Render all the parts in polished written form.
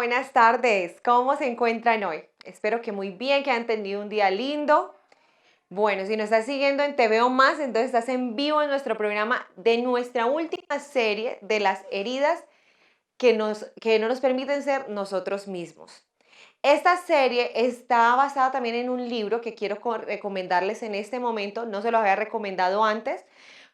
buenas tardes. ¿Cómo se encuentran hoy? Espero que muy bien, que hayan tenido un día lindo. Bueno, si nos estás siguiendo en Te Veo Más, entonces estás en vivo en nuestro programa de nuestra última serie de las heridas que no nos permiten ser nosotros mismos. Esta serie está basada también en un libro que quiero recomendarles en este momento. No se lo había recomendado antes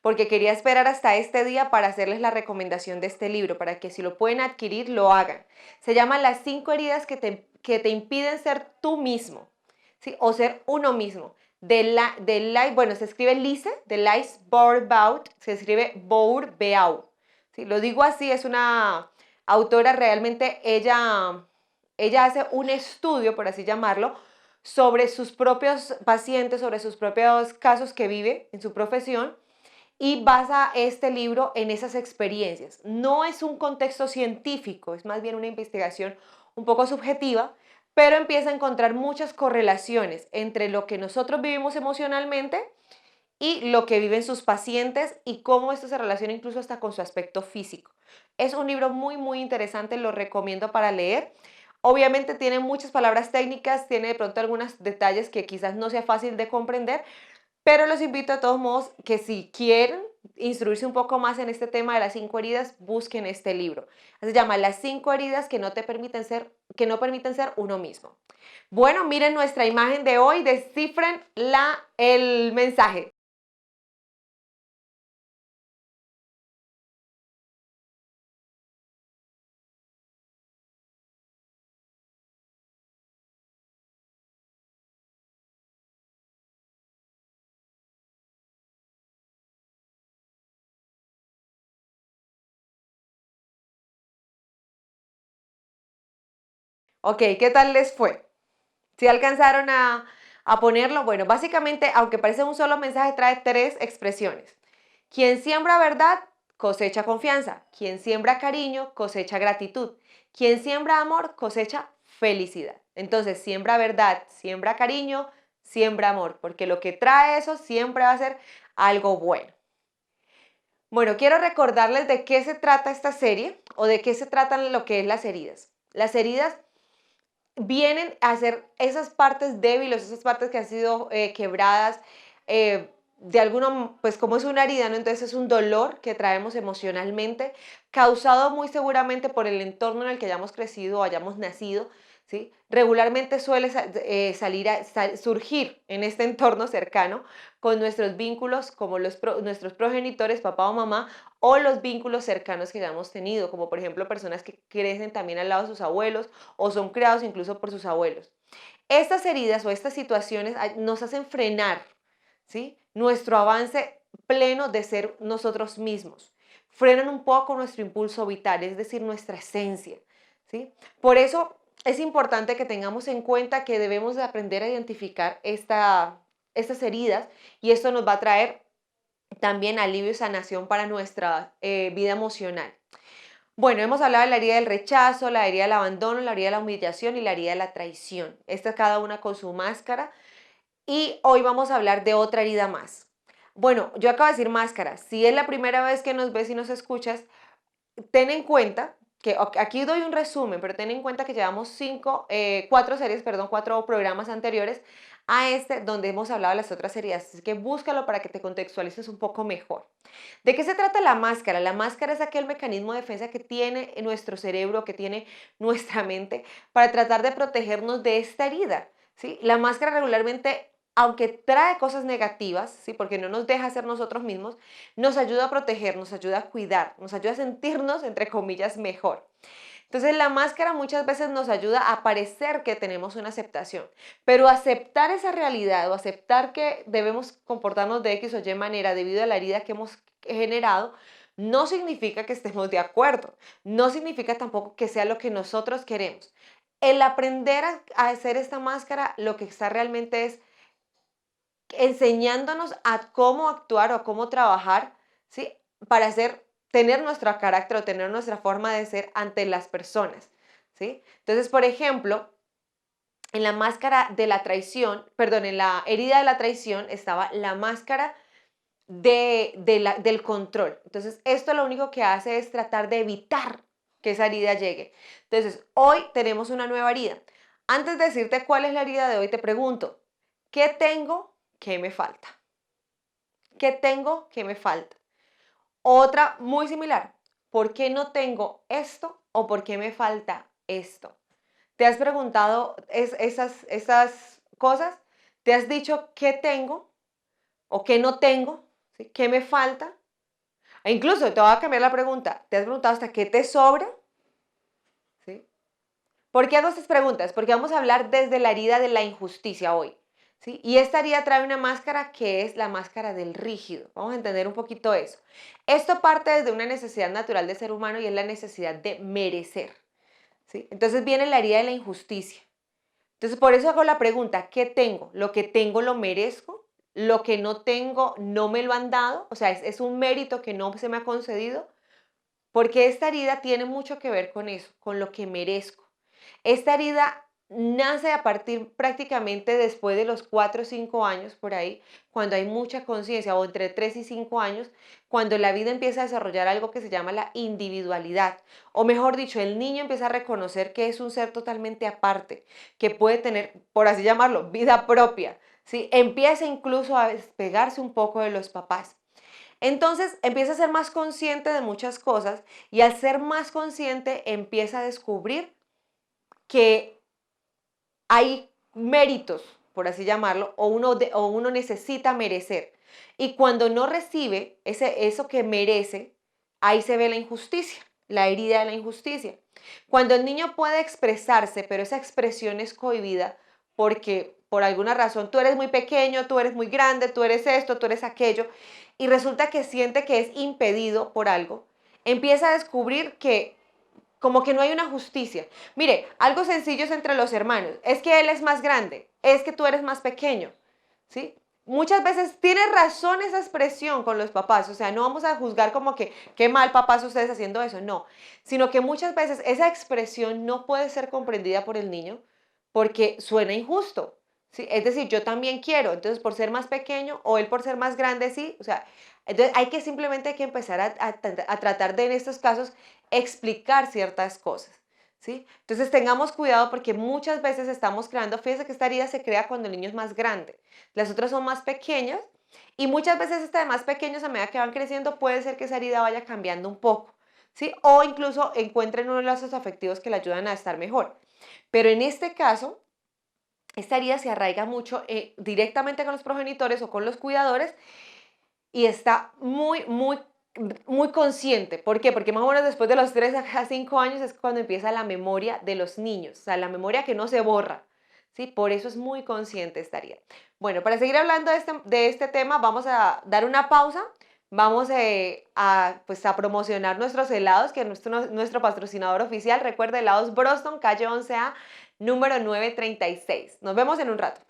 porque quería esperar hasta este día para hacerles la recomendación de este libro, para que si lo pueden adquirir, lo hagan. Se llama Las 5 heridas que te impiden ser tú mismo, ¿sí? O ser uno mismo. Bueno, se escribe Lise, de Lise Bourbeau, se escribe Bourbeau. ¿Sí? Lo digo así, es una autora realmente, ella hace un estudio, por así llamarlo, sobre sus propios pacientes, sobre sus propios casos que vive en su profesión y basa este libro en esas experiencias. No es un contexto científico, es más bien una investigación un poco subjetiva, pero empieza a encontrar muchas correlaciones entre lo que nosotros vivimos emocionalmente y lo que viven sus pacientes y cómo esto se relaciona incluso hasta con su aspecto físico. Es un libro muy, muy interesante, lo recomiendo para leer. Obviamente tiene muchas palabras técnicas, tiene de pronto algunos detalles que quizás no sea fácil de comprender, pero los invito a todos modos que si quieren instruirse un poco más en este tema de las 5 heridas, busquen este libro. Se llama Las 5 heridas que no permiten ser uno mismo. Bueno, miren nuestra imagen de hoy, descifren el mensaje. Ok, ¿qué tal les fue? ¿Si alcanzaron a ponerlo? Bueno, básicamente, aunque parece un solo mensaje, trae 3 expresiones. Quien siembra verdad, cosecha confianza. Quien siembra cariño, cosecha gratitud. Quien siembra amor, cosecha felicidad. Entonces, siembra verdad, siembra cariño, siembra amor, porque lo que trae eso siempre va a ser algo bueno. Bueno, quiero recordarles de qué se trata esta serie o de qué se tratan lo que es las heridas. Las heridas vienen a ser esas partes débiles, esas partes que han sido quebradas, de alguna, pues como es una herida, ¿no? Entonces es un dolor que traemos emocionalmente, causado muy seguramente por el entorno en el que hayamos crecido o hayamos nacido, ¿sí? Regularmente suele surgir en este entorno cercano con nuestros vínculos como nuestros progenitores, papá o mamá, o los vínculos cercanos que hayamos tenido, como por ejemplo personas que crecen también al lado de sus abuelos o son creados incluso por sus abuelos. Estas heridas o estas situaciones nos hacen frenar, ¿sí? Nuestro avance pleno de ser nosotros mismos. Frenan un poco nuestro impulso vital, es decir, nuestra esencia, ¿sí? Por eso es importante que tengamos en cuenta que debemos de aprender a identificar estas heridas y esto nos va a traer también alivio y sanación para nuestra vida emocional. Bueno, hemos hablado de la herida del rechazo, la herida del abandono, la herida de la humillación y la herida de la traición. Esta es cada una con su máscara. Y hoy vamos a hablar de otra herida más. Bueno, yo acabo de decir máscara. Si es la primera vez que nos ves y nos escuchas, ten en cuenta que aquí doy un resumen, pero ten en cuenta que llevamos 4 programas anteriores a este donde hemos hablado de las otras heridas. Así que búscalo para que te contextualices un poco mejor. ¿De qué se trata la máscara? La máscara es aquel mecanismo de defensa que tiene nuestro cerebro, que tiene nuestra mente para tratar de protegernos de esta herida, ¿sí? La máscara regularmente, aunque trae cosas negativas, ¿sí? Porque no nos deja ser nosotros mismos, nos ayuda a proteger, nos ayuda a cuidar, nos ayuda a sentirnos, entre comillas, mejor. Entonces la máscara muchas veces nos ayuda a parecer que tenemos una aceptación, pero aceptar esa realidad o aceptar que debemos comportarnos de X o Y manera debido a la herida que hemos generado, no significa que estemos de acuerdo, no significa tampoco que sea lo que nosotros queremos. El aprender a hacer esta máscara lo que está realmente es enseñándonos a cómo actuar o cómo trabajar, ¿sí? Para tener nuestro carácter o tener nuestra forma de ser ante las personas, ¿sí? Entonces, por ejemplo, en la máscara de la traición, perdón, en la herida de la traición estaba la máscara del control. Entonces, esto lo único que hace es tratar de evitar que esa herida llegue. Entonces, hoy tenemos una nueva herida. Antes de decirte cuál es la herida de hoy, te pregunto, ¿qué tengo que me falta? ¿Qué tengo que me falta? Otra muy similar, ¿por qué no tengo esto o por qué me falta esto? ¿Te has preguntado esas cosas? ¿Te has dicho qué tengo o qué no tengo? ¿Sí? ¿Qué me falta? E incluso te voy a cambiar la pregunta. ¿Te has preguntado hasta qué te sobra? ¿Sí? ¿Por qué hago estas preguntas? Porque vamos a hablar desde la herida de la injusticia hoy. ¿Sí? Y esta herida trae una máscara que es la máscara del rígido. Vamos a entender un poquito eso. Esto parte desde una necesidad natural del ser humano y es la necesidad de merecer. ¿Sí? Entonces viene la herida de la injusticia. Entonces por eso hago la pregunta, ¿qué tengo? ¿Lo que tengo lo merezco? ¿Lo que no tengo no me lo han dado? O sea, es un mérito que no se me ha concedido. Porque esta herida tiene mucho que ver con eso, con lo que merezco. Esta herida nace a partir prácticamente después de los 4 o 5 años por ahí, cuando hay mucha conciencia, o entre 3 y 5 años, cuando la vida empieza a desarrollar algo que se llama la individualidad, o mejor dicho, el niño empieza a reconocer que es un ser totalmente aparte, que puede tener, por así llamarlo, vida propia, ¿sí? Empieza incluso a despegarse un poco de los papás. Entonces empieza a ser más consciente de muchas cosas y al ser más consciente empieza a descubrir que hay méritos, por así llamarlo, o uno necesita merecer. Y cuando no recibe eso que merece, ahí se ve la injusticia, la herida de la injusticia. Cuando el niño puede expresarse, pero esa expresión es cohibida porque por alguna razón tú eres muy pequeño, tú eres muy grande, tú eres esto, tú eres aquello, y resulta que siente que es impedido por algo, empieza a descubrir que como que no hay una justicia. Mire, algo sencillo es entre los hermanos. Es que él es más grande, es que tú eres más pequeño, ¿sí? Muchas veces tiene razón esa expresión con los papás, o sea, no vamos a juzgar como que qué mal papás ustedes haciendo eso, no, sino que muchas veces esa expresión no puede ser comprendida por el niño porque suena injusto, ¿sí? Es decir, yo también quiero, entonces por ser más pequeño o él por ser más grande, sí, o sea, entonces hay que empezar a tratar de en estos casos explicar ciertas cosas, ¿sí? Entonces tengamos cuidado porque muchas veces estamos creando, fíjense que esta herida se crea cuando el niño es más grande, las otras son más pequeñas y muchas veces esta de más pequeños a medida que van creciendo puede ser que esa herida vaya cambiando un poco, ¿sí? O incluso encuentren unos lazos afectivos que le ayudan a estar mejor. Pero en este caso, esta herida se arraiga mucho directamente con los progenitores o con los cuidadores y está muy consciente. ¿Por qué? Porque más o menos después de los 3 a 5 años es cuando empieza la memoria de los niños, o sea, la memoria que no se borra, ¿sí? Por eso es muy consciente esta herida. Bueno, para seguir hablando de este tema, vamos a dar una pausa. Vamos pues, a promocionar nuestros helados, que es nuestro patrocinador oficial. Recuerda, helados Broston, calle 11A, número 936. Nos vemos en un rato.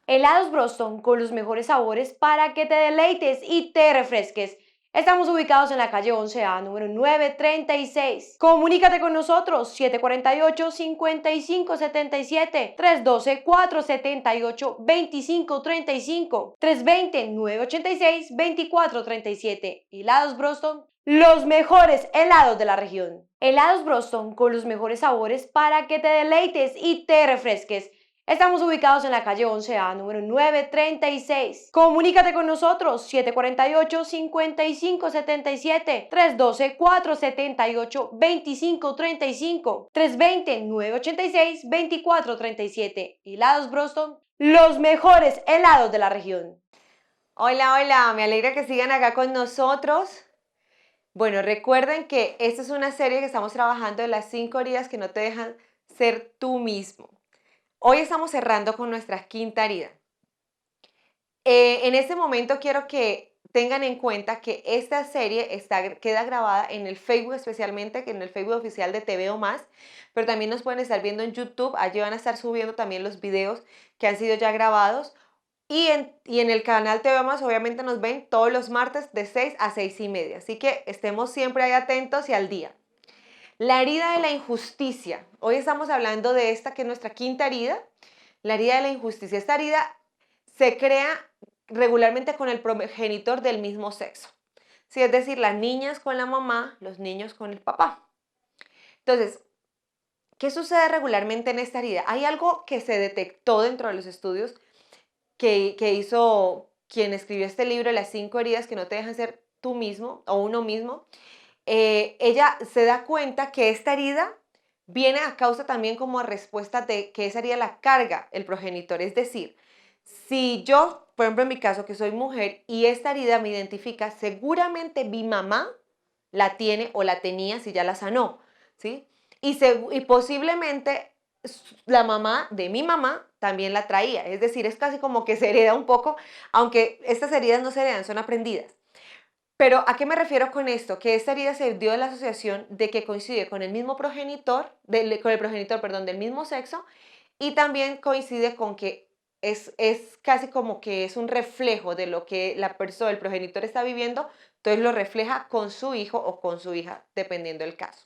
Helados Broston con los mejores sabores para que te deleites y te refresques. Estamos ubicados en la calle 11A, número 936. Comunícate con nosotros, 748-5577, 312-478-2535, 320-986-2437. Helados Broston, los mejores helados de la región. Helados Broston con los mejores sabores para que te deleites y te refresques. Estamos ubicados en la calle 11A, número 936. Comunícate con nosotros, 748-5577, 312-478-2535, 320-986-2437. Helados Broston, los mejores helados de la región. Hola, hola, me alegra que sigan acá con nosotros. Bueno, recuerden que esta es una serie que estamos trabajando de las 5 heridas que no te dejan ser tú mismo. Hoy estamos cerrando con nuestra quinta herida. En este momento quiero que tengan en cuenta que esta serie queda grabada en el Facebook especialmente, que en el Facebook oficial de TV o Más, pero también nos pueden estar viendo en YouTube. Allí van a estar subiendo también los videos que han sido ya grabados. Y en el canal TV Más obviamente nos ven todos los martes de 6 a 6:30. Así que estemos siempre ahí atentos y al día. La herida de la injusticia. Hoy estamos hablando de esta que es nuestra quinta herida. La herida de la injusticia. Esta herida se crea regularmente con el progenitor del mismo sexo. Sí, es decir, las niñas con la mamá, los niños con el papá. Entonces, ¿qué sucede regularmente en esta herida? Hay algo que se detectó dentro de los estudios que hizo quien escribió este libro, Las 5 heridas que no te dejan ser tú mismo o uno mismo. Ella se da cuenta que esta herida viene a causa también como a respuesta de que esa herida la carga el progenitor. Es decir, si yo, por ejemplo, en mi caso, que soy mujer y esta herida me identifica, seguramente mi mamá la tiene o la tenía si ya la sanó, ¿sí? Y posiblemente la mamá de mi mamá también la traía. Es decir, es casi como que se hereda un poco, aunque estas heridas no se heredan, son aprendidas. Pero ¿a qué me refiero con esto? Que esta herida se dio de la asociación de que coincide con el mismo progenitor, con el progenitor, perdón, del mismo sexo, y también coincide con que es casi como que es un reflejo de lo que la persona, el progenitor está viviendo, entonces lo refleja con su hijo o con su hija, dependiendo del caso.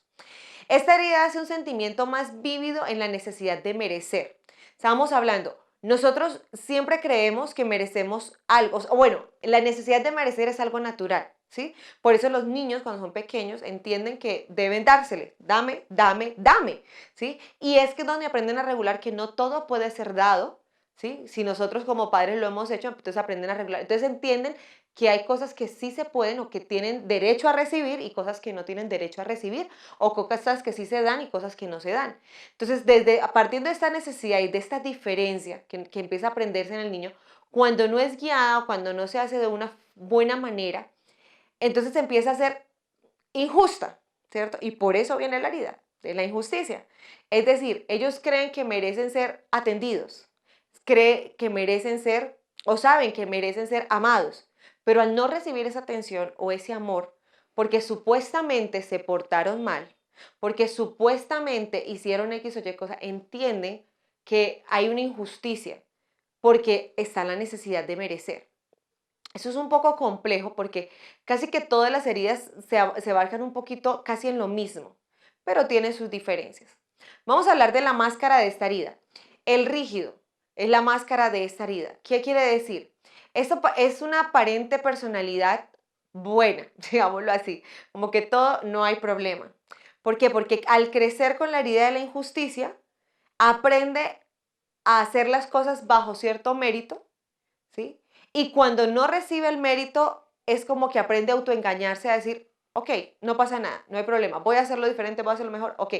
Esta herida hace un sentimiento más vívido en la necesidad de merecer. Estábamos hablando, nosotros siempre creemos que merecemos algo, o bueno, la necesidad de merecer es algo natural, ¿sí? Por eso los niños cuando son pequeños entienden que deben dársele, dame, dame, dame, ¿sí? Y es que donde aprenden a regular que no todo puede ser dado, ¿sí? Si nosotros como padres lo hemos hecho, entonces aprenden a regular, entonces entienden que hay cosas que sí se pueden o que tienen derecho a recibir y cosas que no tienen derecho a recibir, o cosas que sí se dan y cosas que no se dan. Entonces, a partir de esta necesidad y de esta diferencia que empieza a aprenderse en el niño, cuando no es guiada o cuando no se hace de una buena manera, entonces empieza a ser injusta, ¿cierto? Y por eso viene la herida de la injusticia. Es decir, ellos creen que merecen ser atendidos, creen que merecen ser o saben que merecen ser amados, pero al no recibir esa atención o ese amor, porque supuestamente se portaron mal, porque supuestamente hicieron X o Y cosa, entienden que hay una injusticia, porque está la necesidad de merecer. Eso es un poco complejo porque casi que todas las heridas se abarcan un poquito casi en lo mismo, pero tienen sus diferencias. Vamos a hablar de la máscara de esta herida. El rígido es la máscara de esta herida. ¿Qué quiere decir? Esto es una aparente personalidad buena, digámoslo así, como que todo no hay problema. ¿Por qué? Porque al crecer con la herida de la injusticia, aprende a hacer las cosas bajo cierto mérito, ¿sí? Y cuando no recibe el mérito, es como que aprende a autoengañarse, a decir, ok, no pasa nada, no hay problema, voy a hacerlo diferente, voy a hacerlo mejor, ok.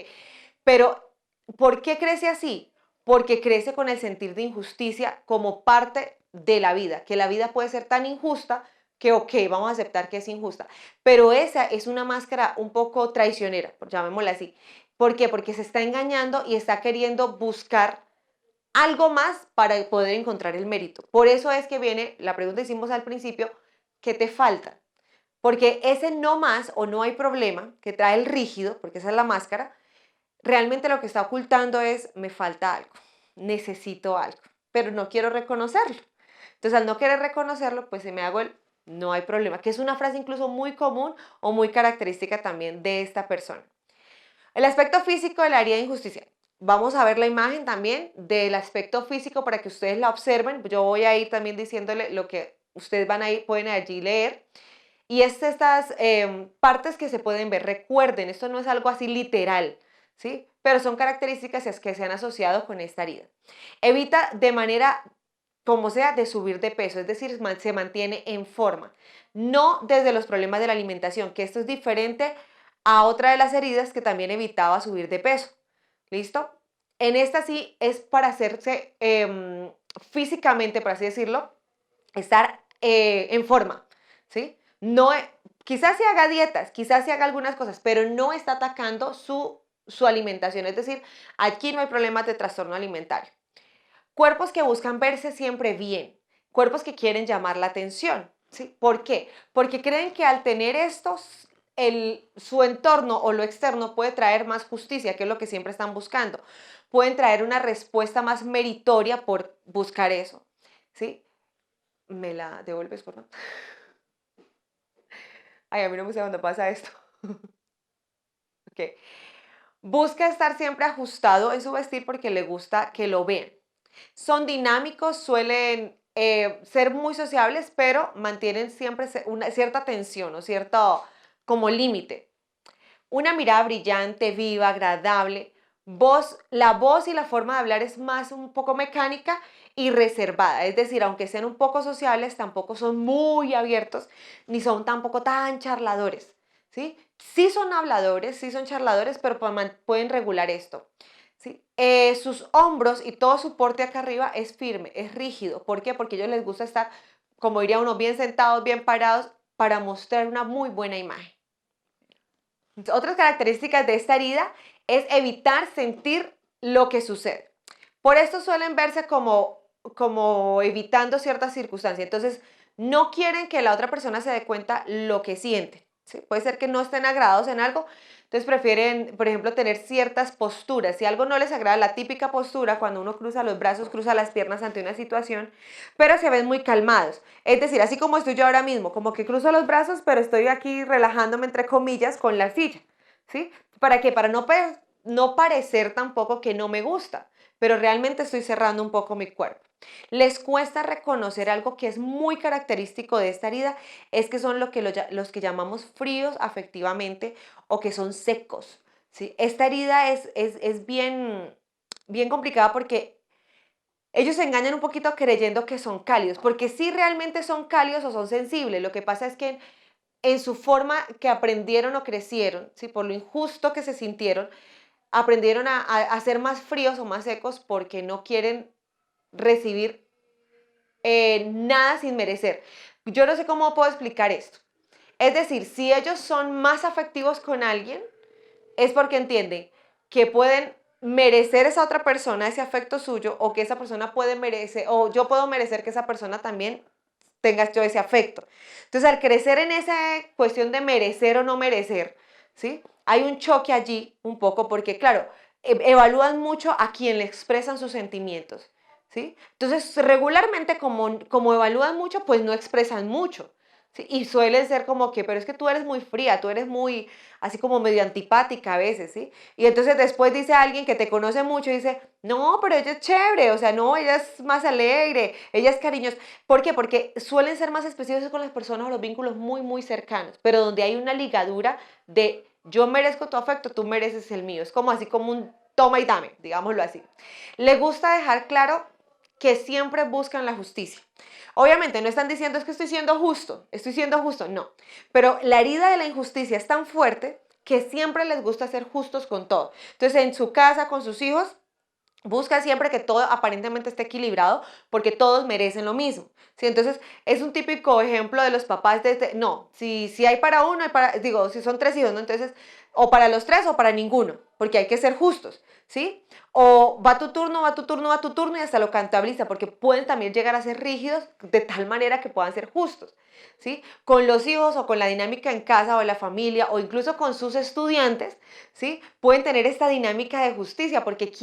Pero, ¿por qué crece así? Porque crece con el sentir de injusticia como parte de la vida, que la vida puede ser tan injusta que, ok, vamos a aceptar que es injusta. Pero esa es una máscara un poco traicionera, llamémosla así. ¿Por qué? Porque se está engañando y está queriendo buscar algo más para poder encontrar el mérito. Por eso es que viene la pregunta que hicimos al principio, ¿qué te falta? Porque ese no más o no hay problema que trae el rígido, porque esa es la máscara, realmente lo que está ocultando es, me falta algo, necesito algo, pero no quiero reconocerlo. Entonces, al no querer reconocerlo, pues se me hago el no hay problema, que es una frase incluso muy común o muy característica también de esta persona. El aspecto físico de la herida de injusticia. Vamos a ver la imagen también del aspecto físico para que ustedes la observen. Yo voy a ir también diciéndole lo que ustedes van a ir, pueden allí leer. Y es estas partes que se pueden ver. Recuerden, esto no es algo así literal, ¿sí? Pero son características que se han asociado con esta herida. Evita de manera, como sea, de subir de peso, es decir, se mantiene en forma. No desde los problemas de la alimentación, que esto es diferente a otra de las heridas que también evitaba subir de peso. ¿Listo? En esta sí es para hacerse físicamente, por así decirlo, estar en forma, ¿sí? No, quizás se haga dietas, quizás se haga algunas cosas, pero no está atacando su alimentación. Es decir, aquí no hay problemas de trastorno alimentario. Cuerpos que buscan verse siempre bien, cuerpos que quieren llamar la atención, ¿sí? ¿Por qué? Porque creen que al tener estos, su entorno o lo externo puede traer más justicia, que es lo que siempre están buscando. Pueden traer una respuesta más meritoria por buscar eso, ¿sí? ¿Me la devuelves, por favor? Ay, a mí no me gusta cuando pasa esto. Ok. Busca estar siempre ajustado en su vestir porque le gusta que lo vean. Son dinámicos, suelen ser muy sociables, pero mantienen siempre una cierta tensión o cierto como límite. una mirada brillante, viva, agradable. La voz y la forma de hablar es más un poco mecánica y reservada. Es decir, aunque sean un poco sociables, tampoco son muy abiertos, ni son tampoco tan charladores. ¿Sí? Sí son habladores, sí son charladores, pero pueden regular esto. ¿Sí? Sus hombros y todo su porte acá arriba es firme, es rígido. ¿Por qué? Porque a ellos les gusta estar, como diría uno, bien sentados, bien parados, para mostrar una muy buena imagen. Otras características de esta herida es evitar sentir lo que sucede. Por esto suelen verse como evitando ciertas circunstancias. Entonces, no quieren que la otra persona se dé cuenta lo que siente. ¿Sí? Puede ser que no estén agradados en algo, entonces prefieren, por ejemplo, tener ciertas posturas. Si algo no les agrada, la típica postura, cuando uno cruza los brazos, cruza las piernas ante una situación, pero se ven muy calmados. Es decir, así como estoy yo ahora mismo, como que cruzo los brazos, pero estoy aquí relajándome, entre comillas, con la silla. ¿Sí? ¿Para qué? Para no parecer tampoco que no me gusta, pero realmente estoy cerrando un poco mi cuerpo. Les cuesta reconocer algo que es muy característico de esta herida, es que son los que llamamos fríos afectivamente o que son secos. ¿Sí? Esta herida es bien complicada porque ellos se engañan un poquito creyendo que son cálidos, porque sí realmente son cálidos o son sensibles. Lo que pasa es que en su forma que aprendieron o crecieron, ¿sí? Por lo injusto que se sintieron, aprendieron a ser más fríos o más secos porque no quieren recibir nada sin merecer. Yo no sé cómo puedo explicar esto. Es decir, si ellos son más afectivos con alguien, es porque entienden que pueden merecer esa otra persona ese afecto suyo, o que esa persona puede merecer, o yo puedo merecer que esa persona también tenga yo ese afecto. Entonces, al crecer en esa cuestión de merecer o no merecer, ¿sí? Hay un choque allí un poco porque, claro, evalúan mucho a quien le expresan sus sentimientos, ¿sí? Entonces, regularmente, como evalúan mucho, pues no expresan mucho. ¿Sí? Y suelen ser como que, pero es que tú eres muy fría, tú eres muy, así como medio antipática a veces, ¿sí? Y entonces después dice alguien que te conoce mucho y dice, no, pero ella es chévere, o sea, no, ella es más alegre, ella es cariñosa. ¿Por qué? Porque suelen ser más específicos con las personas o los vínculos muy, muy cercanos, pero donde hay una ligadura de yo merezco tu afecto, tú mereces el mío. Es como así como un toma y dame, digámoslo así. Le gusta dejar claro que siempre buscan la justicia. Obviamente no están diciendo es que estoy siendo justo, no. Pero la herida de la injusticia es tan fuerte que siempre les gusta ser justos con todo. Entonces, en su casa, con sus hijos, busca siempre que todo aparentemente esté equilibrado porque todos merecen lo mismo. ¿Sí? Entonces, es un típico ejemplo de los papás no, si hay para uno, si son 3 hijos, ¿no? Entonces, o para los 3 o para ninguno, porque hay que ser justos, ¿sí? O va tu turno, va tu turno, va tu turno y hasta lo contabiliza, porque pueden también llegar a ser rígidos de tal manera que puedan ser justos, ¿sí? Con los hijos o con la dinámica en casa o en la familia o incluso con sus estudiantes, ¿sí? Pueden tener esta dinámica de justicia porque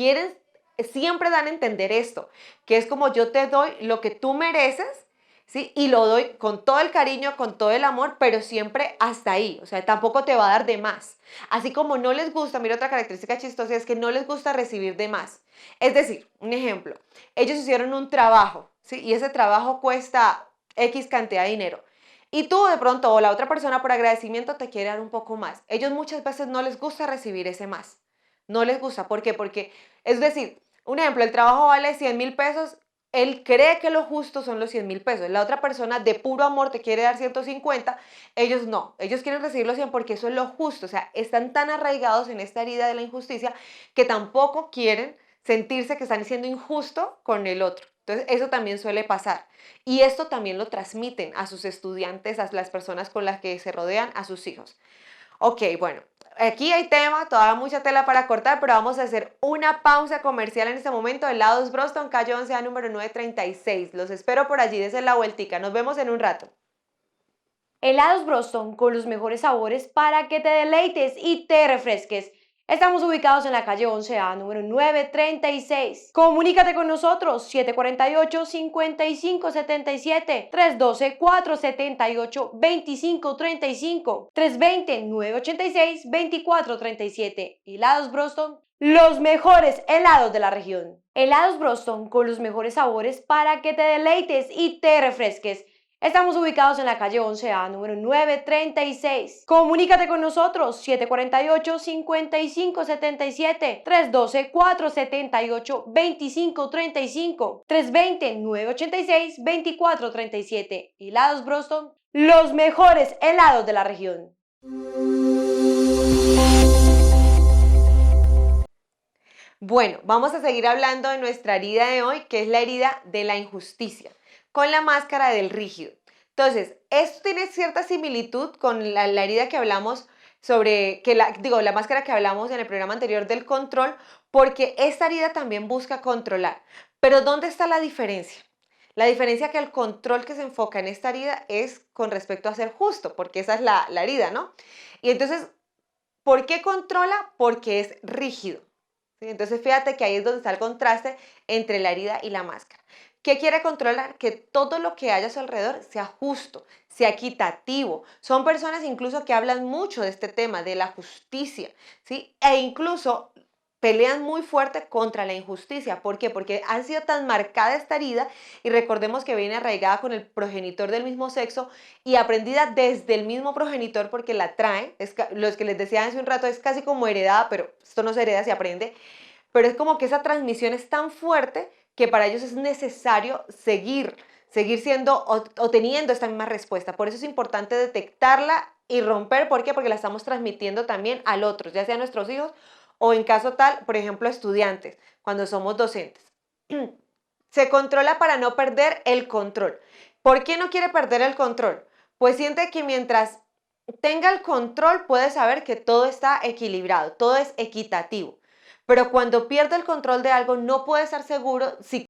siempre dan a entender esto, que es como yo te doy lo que tú mereces, ¿sí? Y lo doy con todo el cariño, con todo el amor, pero siempre hasta ahí, o sea, tampoco te va a dar de más. Así como no les gusta, mira otra característica chistosa, es que no les gusta recibir de más. Es decir, un ejemplo, ellos hicieron un trabajo, ¿sí? Y ese trabajo cuesta X cantidad de dinero. Y tú de pronto, o la otra persona por agradecimiento te quiere dar un poco más. Ellos muchas veces no les gusta recibir ese más. No les gusta. ¿Por qué? Porque, es decir, un ejemplo, el trabajo vale 100,000 pesos, él cree que lo justo son los 100,000 pesos. La otra persona de puro amor te quiere dar 150, ellos no. Ellos quieren recibir los 100 porque eso es lo justo. O sea, están tan arraigados en esta herida de la injusticia que tampoco quieren sentirse que están siendo injusto con el otro. Entonces, eso también suele pasar. Y esto también lo transmiten a sus estudiantes, a las personas con las que se rodean, a sus hijos. Ok, bueno, aquí hay tema, todavía mucha tela para cortar, pero vamos a hacer una pausa comercial en este momento. Helados Broston, calle 11A número 936. Los espero por allí, desde la vueltica. Nos vemos en un rato. Helados Broston con los mejores sabores para que te deleites y te refresques. Estamos ubicados en la calle 11A, número 936. Comunícate con nosotros, 748-5577, 312-478-2535, 320-986-2437. Helados Broston, los mejores helados de la región. Helados Broston con los mejores sabores para que te deleites y te refresques. Estamos ubicados en la calle 11A, número 936. Comunícate con nosotros, 748-5577, 312-478-2535, 320-986-2437. Helados Broston, los mejores helados de la región. Bueno, vamos a seguir hablando de nuestra herida de hoy, que es la herida de la injusticia, con la máscara del rígido. Entonces, esto tiene cierta similitud con la herida que hablamos sobre, la máscara que hablamos en el programa anterior del control, porque esta herida también busca controlar. Pero ¿dónde está la diferencia? La diferencia que el control que se enfoca en esta herida es con respecto a ser justo, porque esa es la herida, ¿no? Y entonces, ¿por qué controla? Porque es rígido. ¿Sí? Entonces, fíjate que ahí es donde está el contraste entre la herida y la máscara. ¿Qué quiere controlar? Que todo lo que haya a su alrededor sea justo, sea equitativo. Son personas incluso que hablan mucho de este tema, de la justicia, ¿sí? E incluso pelean muy fuerte contra la injusticia. ¿Por qué? Porque ha sido tan marcada esta herida y recordemos que viene arraigada con el progenitor del mismo sexo y aprendida desde el mismo progenitor porque la trae. Los que les decía hace un rato es casi como heredada, pero esto no se hereda, se aprende. Pero es como que esa transmisión es tan fuerte que para ellos es necesario seguir siendo o teniendo esta misma respuesta. Por eso es importante detectarla y romper. ¿Por qué? Porque la estamos transmitiendo también al otro, ya sea a nuestros hijos o en caso tal, por ejemplo, a estudiantes, cuando somos docentes. Se controla para no perder el control. ¿Por qué no quiere perder el control? Pues siente que mientras tenga el control puede saber que todo está equilibrado, todo es equitativo. Pero cuando pierde el control de algo no puede estar seguro si